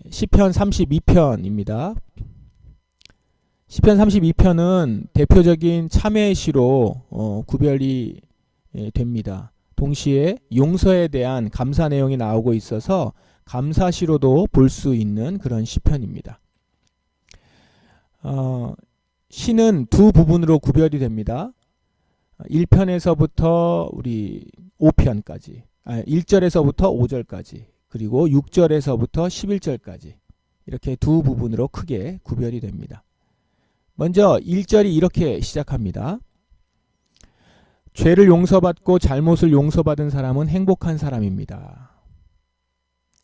시편 32편입니다. 시편 32편은 대표적인 참회의 시로 구별이 됩니다. 동시에 용서에 대한 감사 내용이 나오고 있어서 감사시로도 볼 수 있는 그런 시편입니다. 시는 두 부분으로 구별이 됩니다. 1편에서부터 우리 5편까지, 1절에서부터 5절까지, 그리고 6절에서부터 11절까지 이렇게 두 부분으로 크게 구별이 됩니다. 먼저 1절이 이렇게 시작합니다. 죄를 용서받고 잘못을 용서받은 사람은 행복한 사람입니다.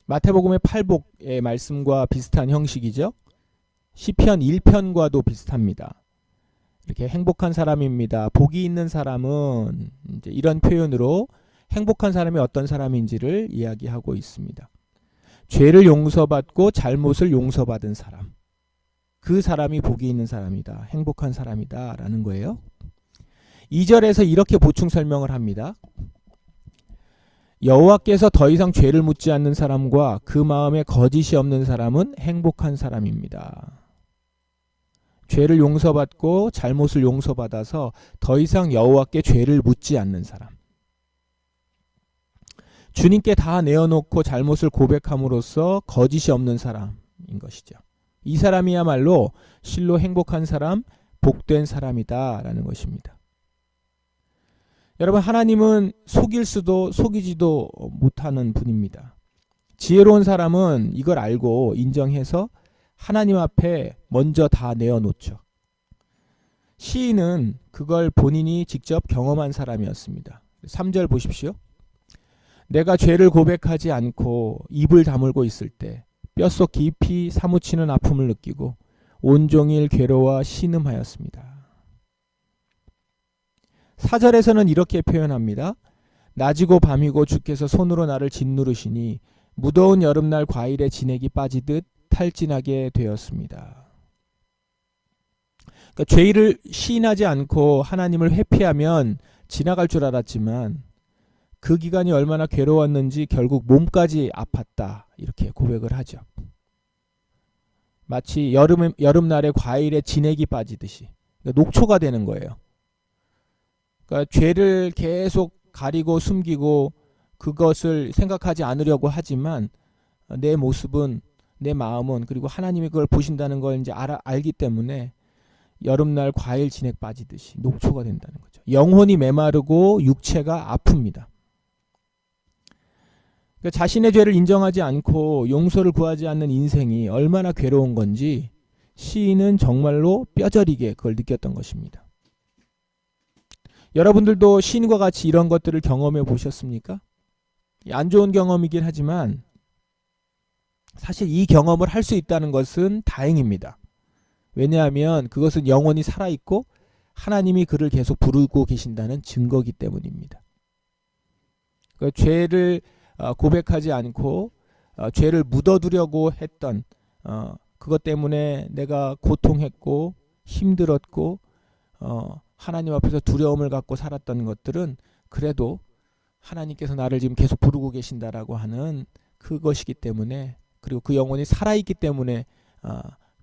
마태복음의 팔복의 말씀과 비슷한 형식이죠. 시편 1편과도 비슷합니다. 이렇게 행복한 사람입니다. 복이 있는 사람은 이제 이런 표현으로 행복한 사람이 어떤 사람인지를 이야기하고 있습니다. 죄를 용서받고 잘못을 용서받은 사람, 그 사람이 복이 있는 사람이다, 행복한 사람이다 라는 거예요. 2절에서 이렇게 보충 설명을 합니다. 여호와께서 더 이상 죄를 묻지 않는 사람과 그 마음에 거짓이 없는 사람은 행복한 사람입니다. 죄를 용서받고 잘못을 용서받아서 더 이상 여호와께 죄를 묻지 않는 사람, 주님께 다 내어놓고 잘못을 고백함으로써 거짓이 없는 사람인 것이죠. 이 사람이야말로 실로 행복한 사람, 복된 사람이다 라는 것입니다. 여러분, 하나님은 속일 수도 속이지도 못하는 분입니다. 지혜로운 사람은 이걸 알고 인정해서 하나님 앞에 먼저 다 내어놓죠. 시인은 그걸 본인이 직접 경험한 사람이었습니다. 3절 보십시오. 내가 죄를 고백하지 않고 입을 다물고 있을 때 뼛속 깊이 사무치는 아픔을 느끼고 온종일 괴로워 신음하였습니다. 4절에서는 이렇게 표현합니다. 낮이고 밤이고 주께서 손으로 나를 짓누르시니 무더운 여름날 과일에 진액이 빠지듯 탈진하게 되었습니다. 그러니까 죄를 시인하지 않고 하나님을 회피하면 지나갈 줄 알았지만 그 기간이 얼마나 괴로웠는지 결국 몸까지 아팠다 이렇게 고백을 하죠. 마치 여름날에 과일에 진액이 빠지듯이, 그러니까 녹초가 되는 거예요. 그러니까 죄를 계속 가리고 숨기고 그것을 생각하지 않으려고 하지만 내 모습은, 내 마음은, 그리고 하나님이 그걸 보신다는 걸 이제 알기 때문에 여름날 과일 진액 빠지듯이 녹초가 된다는 거죠. 영혼이 메마르고 육체가 아픕니다. 그러니까 자신의 죄를 인정하지 않고 용서를 구하지 않는 인생이 얼마나 괴로운 건지 시인은 정말로 뼈저리게 그걸 느꼈던 것입니다. 여러분들도 시인과 같이 이런 것들을 경험해 보셨습니까? 안 좋은 경험이긴 하지만 사실 이 경험을 할 수 있다는 것은 다행입니다. 왜냐하면 그것은 영혼이 살아있고 하나님이 그를 계속 부르고 계신다는 증거이기 때문입니다. 그러니까 죄를 고백하지 않고 죄를 묻어두려고 했던 그것 때문에 내가 고통했고 힘들었고 하나님 앞에서 두려움을 갖고 살았던 것들은 그래도 하나님께서 나를 지금 계속 부르고 계신다라고 하는 그것이기 때문에, 그리고 그 영혼이 살아있기 때문에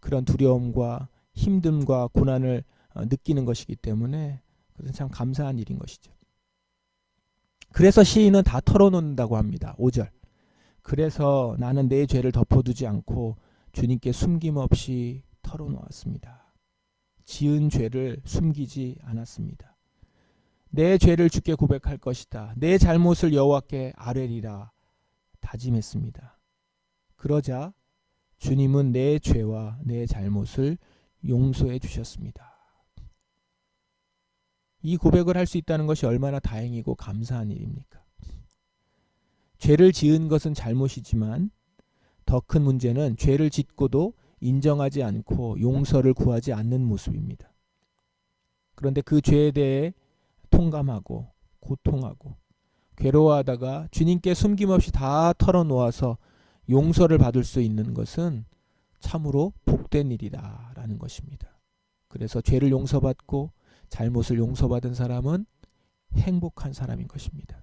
그런 두려움과 힘듦과 고난을 느끼는 것이기 때문에 그것은 참 감사한 일인 것이죠. 그래서 시인은 다 털어놓는다고 합니다. 5절. 그래서 나는 내 죄를 덮어두지 않고 주님께 숨김없이 털어놓았습니다. 지은 죄를 숨기지 않았습니다. 내 죄를 주께 고백할 것이다. 내 잘못을 여호와께 아뢰리라 다짐했습니다. 그러자 주님은 내 죄와 내 잘못을 용서해 주셨습니다. 이 고백을 할 수 있다는 것이 얼마나 다행이고 감사한 일입니까? 죄를 지은 것은 잘못이지만 더 큰 문제는 죄를 짓고도 인정하지 않고 용서를 구하지 않는 모습입니다. 그런데 그 죄에 대해 통감하고 고통하고 괴로워하다가 주님께 숨김없이 다 털어놓아서 용서를 받을 수 있는 것은 참으로 복된 일이다라는 것입니다. 그래서 죄를 용서받고 잘못을 용서받은 사람은 행복한 사람인 것입니다.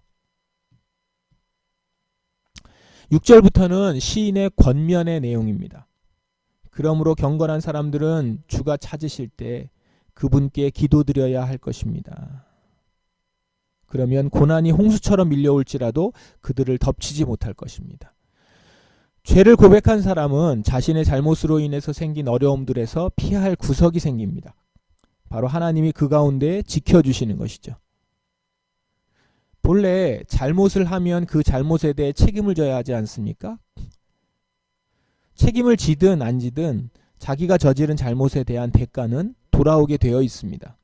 6절부터는 시인의 권면의 내용입니다. 그러므로 경건한 사람들은 주가 찾으실 때 그분께 기도드려야 할 것입니다. 그러면 고난이 홍수처럼 밀려올지라도 그들을 덮치지 못할 것입니다. 죄를 고백한 사람은 자신의 잘못으로 인해서 생긴 어려움들에서 피해야 할 구석이 생깁니다. 바로 하나님이 그 가운데 지켜주시는 것이죠. 본래 잘못을 하면 그 잘못에 대해 책임을 져야 하지 않습니까? 책임을 지든 안 지든 자기가 저지른 잘못에 대한 대가는 돌아오게 되어 있습니다.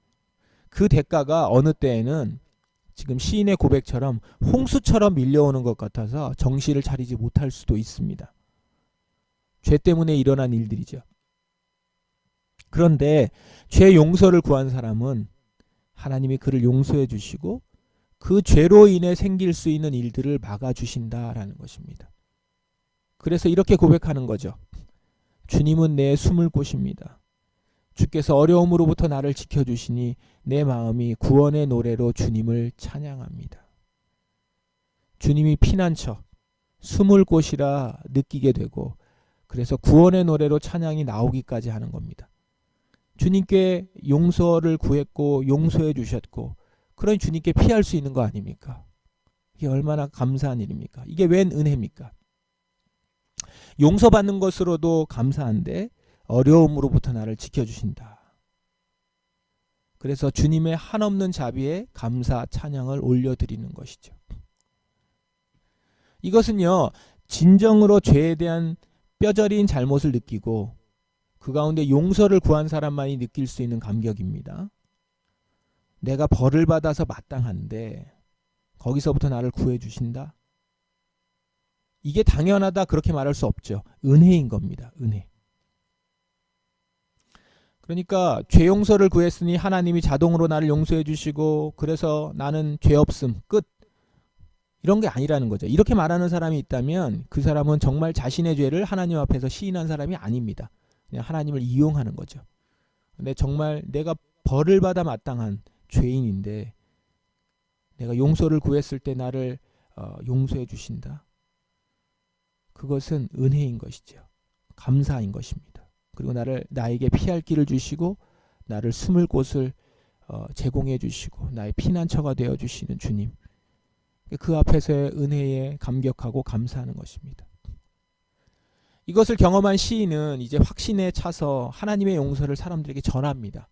그 대가가 어느 때에는 지금 시인의 고백처럼 홍수처럼 밀려오는 것 같아서 정신을 차리지 못할 수도 있습니다. 죄 때문에 일어난 일들이죠. 그런데 죄 용서를 구한 사람은 하나님이 그를 용서해 주시고 그 죄로 인해 생길 수 있는 일들을 막아주신다라는 것입니다. 그래서 이렇게 고백하는 거죠. 주님은 내 숨을 곳입니다. 주께서 어려움으로부터 나를 지켜주시니 내 마음이 구원의 노래로 주님을 찬양합니다. 주님이 피난처, 숨을 곳이라 느끼게 되고 그래서 구원의 노래로 찬양이 나오기까지 하는 겁니다. 주님께 용서를 구했고 용서해 주셨고 그러니 주님께 피할 수 있는 거 아닙니까? 이게 얼마나 감사한 일입니까? 이게 웬 은혜입니까? 용서받는 것으로도 감사한데 어려움으로부터 나를 지켜주신다. 그래서 주님의 한없는 자비에 감사 찬양을 올려드리는 것이죠. 이것은요, 진정으로 죄에 대한 뼈저린 잘못을 느끼고 그 가운데 용서를 구한 사람만이 느낄 수 있는 감격입니다. 내가 벌을 받아서 마땅한데 거기서부터 나를 구해주신다? 이게 당연하다 그렇게 말할 수 없죠. 은혜인 겁니다. 은혜. 그러니까 죄 용서를 구했으니 하나님이 자동으로 나를 용서해 주시고 그래서 나는 죄 없음 끝. 이런 게 아니라는 거죠. 이렇게 말하는 사람이 있다면 그 사람은 정말 자신의 죄를 하나님 앞에서 시인한 사람이 아닙니다. 그냥 하나님을 이용하는 거죠. 근데 정말 내가 벌을 받아 마땅한 죄인인데 내가 용서를 구했을 때 나를 용서해 주신다. 그것은 은혜인 것이죠. 감사인 것입니다. 그리고 나에게 피할 길을 주시고 나를 숨을 곳을 제공해 주시고 나의 피난처가 되어 주시는 주님. 그 앞에서의 은혜에 감격하고 감사하는 것입니다. 이것을 경험한 시인은 이제 확신에 차서 하나님의 용서를 사람들에게 전합니다.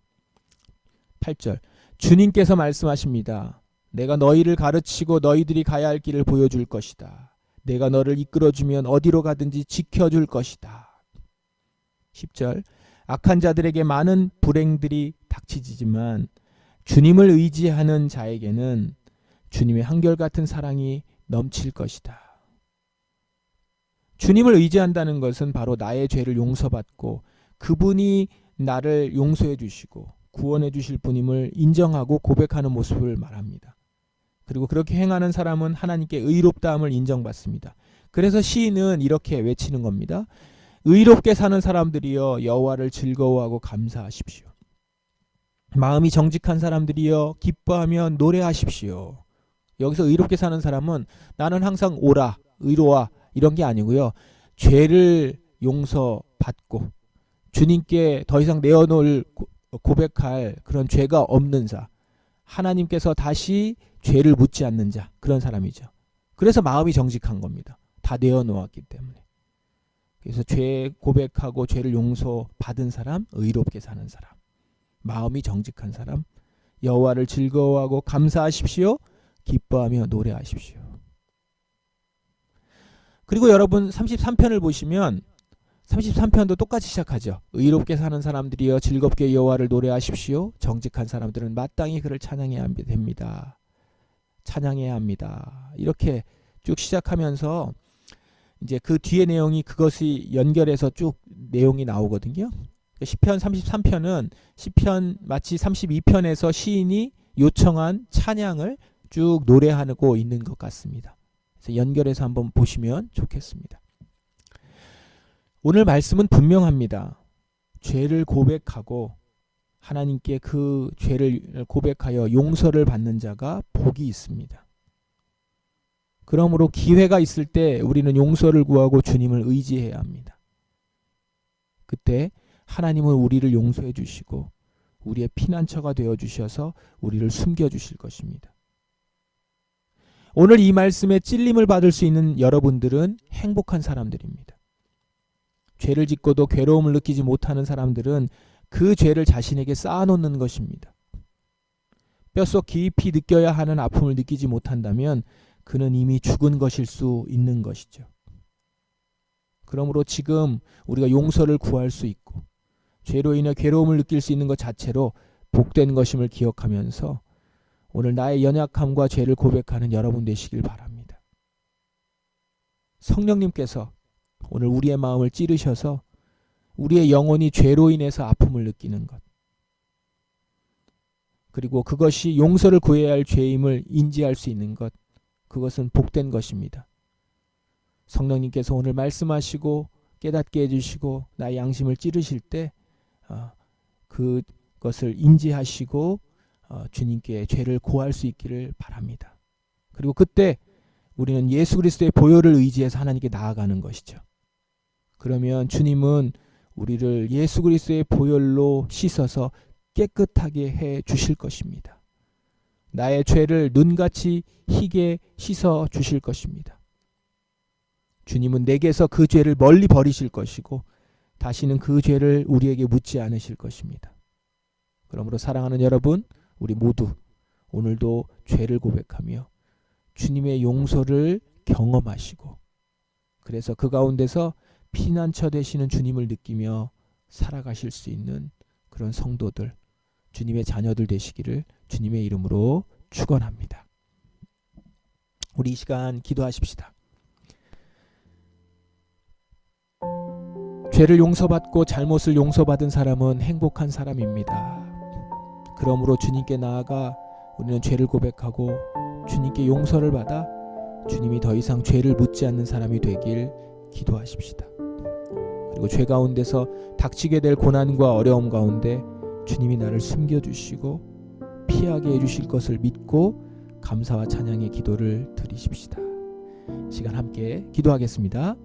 8절 주님께서 말씀하십니다. 내가 너희를 가르치고 너희들이 가야 할 길을 보여줄 것이다. 내가 너를 이끌어주면 어디로 가든지 지켜줄 것이다. 10절 악한 자들에게 많은 불행들이 닥치지만 주님을 의지하는 자에게는 주님의 한결같은 사랑이 넘칠 것이다. 주님을 의지한다는 것은 바로 나의 죄를 용서받고 그분이 나를 용서해 주시고 구원해 주실 분임을 인정하고 고백하는 모습을 말합니다. 그리고 그렇게 행하는 사람은 하나님께 의롭다함을 인정받습니다. 그래서 시인은 이렇게 외치는 겁니다. 의롭게 사는 사람들이여 여호와를 즐거워하고 감사하십시오. 마음이 정직한 사람들이여 기뻐하며 노래하십시오. 여기서 의롭게 사는 사람은 나는 항상 오라, 의로와 이런 게 아니고요. 죄를 용서받고 주님께 더 이상 내어놓을 고백할 그런 죄가 없는 자, 하나님께서 다시 죄를 묻지 않는 자, 그런 사람이죠. 그래서 마음이 정직한 겁니다. 다 내어놓았기 때문에. 그래서 죄 고백하고 죄를 용서받은 사람, 의롭게 사는 사람, 마음이 정직한 사람, 여호와를 즐거워하고 감사하십시오. 기뻐하며 노래하십시오. 그리고 여러분 33편을 보시면 33편도 똑같이 시작하죠. 의롭게 사는 사람들이여 즐겁게 여호와를 노래하십시오. 정직한 사람들은 마땅히 그를 찬양해야 됩니다. 찬양해야 합니다. 이렇게 쭉 시작하면서 이제 그 뒤에 내용이 그것이 연결해서 쭉 내용이 나오거든요. 시편 33편은 시편 마치 32편에서 시인이 요청한 찬양을 쭉 노래하고 있는 것 같습니다. 그래서 연결해서 한번 보시면 좋겠습니다. 오늘 말씀은 분명합니다. 죄를 고백하고 하나님께 그 죄를 고백하여 용서를 받는 자가 복이 있습니다. 그러므로 기회가 있을 때 우리는 용서를 구하고 주님을 의지해야 합니다. 그때 하나님은 우리를 용서해 주시고 우리의 피난처가 되어 주셔서 우리를 숨겨 주실 것입니다. 오늘 이 말씀에 찔림을 받을 수 있는 여러분들은 행복한 사람들입니다. 죄를 짓고도 괴로움을 느끼지 못하는 사람들은 그 죄를 자신에게 쌓아놓는 것입니다. 뼛속 깊이 느껴야 하는 아픔을 느끼지 못한다면 그는 이미 죽은 것일 수 있는 것이죠. 그러므로 지금 우리가 용서를 구할 수 있고 죄로 인해 괴로움을 느낄 수 있는 것 자체로 복된 것임을 기억하면서 오늘 나의 연약함과 죄를 고백하는 여러분 되시길 바랍니다. 성령님께서 오늘 우리의 마음을 찌르셔서 우리의 영혼이 죄로 인해서 아픔을 느끼는 것, 그리고 그것이 용서를 구해야 할 죄임을 인지할 수 있는 것, 그것은 복된 것입니다. 성령님께서 오늘 말씀하시고 깨닫게 해주시고 나의 양심을 찌르실 때 그것을 인지하시고 주님께 죄를 고할 수 있기를 바랍니다. 그리고 그때 우리는 예수 그리스도의 보혈을 의지해서 하나님께 나아가는 것이죠. 그러면 주님은 우리를 예수 그리스도의 보혈로 씻어서 깨끗하게 해 주실 것입니다. 나의 죄를 눈같이 희게 씻어 주실 것입니다. 주님은 내게서 그 죄를 멀리 버리실 것이고 다시는 그 죄를 우리에게 묻지 않으실 것입니다. 그러므로 사랑하는 여러분, 우리 모두 오늘도 죄를 고백하며 주님의 용서를 경험하시고 그래서 그 가운데서 피난처 되시는 주님을 느끼며 살아가실 수 있는 그런 성도들, 주님의 자녀들 되시기를 주님의 이름으로 축원합니다. 우리 이 시간 기도하십시다. 죄를 용서받고 잘못을 용서받은 사람은 행복한 사람입니다. 그러므로 주님께 나아가 우리는 죄를 고백하고 주님께 용서를 받아 주님이 더 이상 죄를 묻지 않는 사람이 되길 기도하십시다. 그리고 죄 가운데서 닥치게 될 고난과 어려움 가운데 주님이 나를 숨겨주시고 피하게 해주실 것을 믿고 감사와 찬양의 기도를 드리십시다. 시간 함께 기도하겠습니다.